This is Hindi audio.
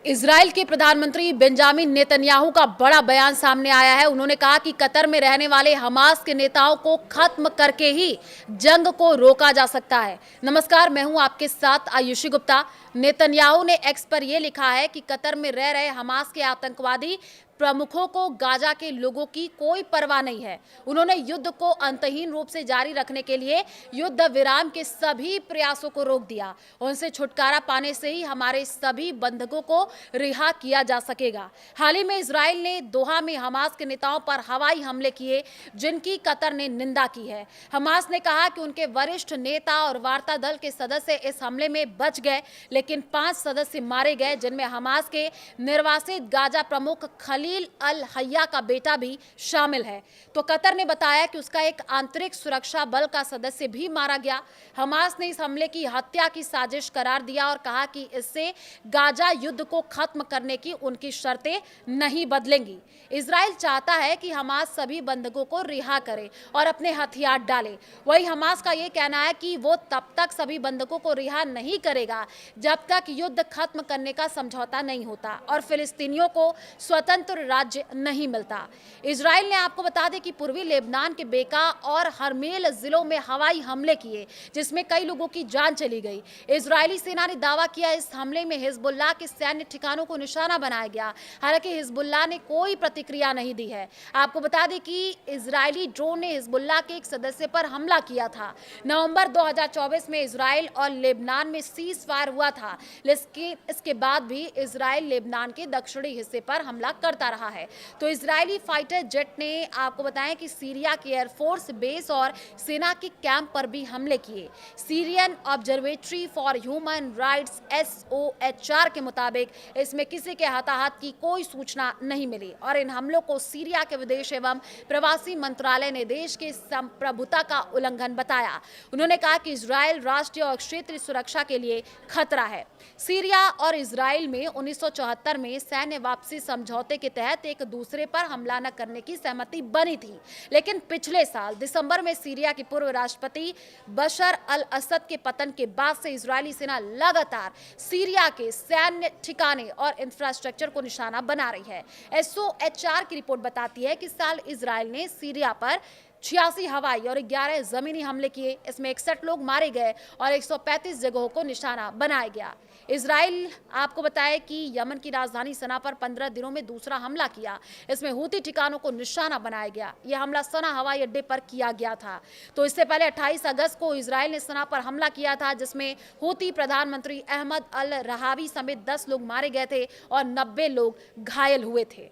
इजराइल के प्रधानमंत्री बेंजामिन नेतन्याहू का बड़ा बयान सामने आया है। उन्होंने कहा कि कतर में रहने वाले हमास के नेताओं को खत्म करके ही जंग को रोका जा सकता है। नमस्कार, मैं हूं आपके साथ आयुषी गुप्ता। नेतन्याहू ने एक्स पर यह लिखा है कि कतर में रह रहे हमास के आतंकवादी प्रमुखों को गाजा के लोगों की कोई परवाह नहीं है। उन्होंने युद्ध को अंतहीन रूप से जारी रखने के लिए युद्ध विराम के सभी प्रयासों को रोक दिया। उनसे छुटकारा पाने से ही हमारे सभी बंधकों को रिहा किया जा सकेगा। हाल ही में इजराइल ने दोहा में हमास के नेताओं पर हवाई हमले किए, जिनकी कतर ने निंदा की है। हमास ने कहा कि उनके वरिष्ठ नेता और वार्ता दल के सदस्य इस हमले में बच गए, लेकिन 5 सदस्य मारे गए, जिनमें हमास के निर्वासित गाजा प्रमुख खलील अल हय्या का बेटा भी शामिल है। तो कतर ने बताया कि उसका एक आंतरिक सुरक्षा बल का सदस्य भी मारा गया। हमास ने इस हमले की हत्या की साजिश करार दिया और कहा कि इससे गाजा युद्ध को खत्म करने की उनकी शर्तें नहीं बदलेंगी। इजराइल चाहता है कि हमास सभी बंधकों को रिहा करे और अपने हथियार डाले। वहीं हमास का यह कहना है कि वो तब तक सभी बंधकों को रिहा नहीं करेगा जब तक युद्ध खत्म करने का समझौता नहीं होता और फिलिस्तीनियों को स्वतंत्र राज्य नहीं मिलता। इजराइल ने, आपको बता दें कि पूर्वी लेबनान के बेका और हरमेल जिलों में हवाई हमले किए, जिसमें कई लोगों की जान चली गई। इजरायली सेना ने दावा किया इस हमले में हिजबुल्लाह के सैन्य ठिकानों को निशाना बनाया गया। हालांकि हिजबुल्लाह ने कोई प्रतिक्रिया नहीं दी है। आपको बता दें कि इजरायली ड्रोन ने हिजबुल्लाह के एक सदस्य पर हमला किया था। नवंबर 2024 में इजराइल और लेबनान में सीज फायर हुआ था, लेकिन इसके बाद भी इजराइल लेबनान के दक्षिणी हिस्से पर हमला करता रहा है। तो इजरायली फाइटर जेट ने, आपको बताएं कि सीरिया के एयरफोर्स बेस और सेना के कैंप पर भी हमले किए। Syrian observatory for human rights SOHR के मुताबिक इसमें किसी के हताहत की कोई सूचना नहीं मिली और इन हमलों को सीरिया के विदेश एवं प्रवासी मंत्रालय ने देश के संप्रभुता का उल्लंघन बताया। उन्होंने कहा कि इजराइल राष्ट्रीय और क्षेत्रीय सुरक्षा के लिए खतरा है। सीरिया और इजराइल में 1974 में सैन्य वापसी समझौते के तहत एक दूसरे पर हमला न करने की सहमति बनी थी, लेकिन पिछले साल दिसंबर में सीरिया के पूर्व राष्ट्रपति बशर अल असद के पतन के बाद से इजरायली सेना लगातार सीरिया के सैन्य ठिकाने और इंफ्रास्ट्रक्चर को निशाना बना रही है। SOHR की रिपोर्ट बताती है कि इस साल इजराइल ने सीरिया पर 86 हवाई और 11 जमीनी हमले किए। इसमें 61 लोग मारे गए और 135 जगहों को निशाना बनाया गया। इजराइल, आपको बताया कि यमन की राजधानी सना पर 15 दिनों में दूसरा हमला किया। इसमें हूती ठिकानों को निशाना बनाया गया। यह हमला सना हवाई अड्डे पर किया गया था। तो इससे पहले 28 अगस्त को इजराइल ने सना पर हमला किया था, जिसमें हूती प्रधानमंत्री अहमद अल रहावी समेत 10 लोग मारे गए थे और 90 लोग घायल हुए थे।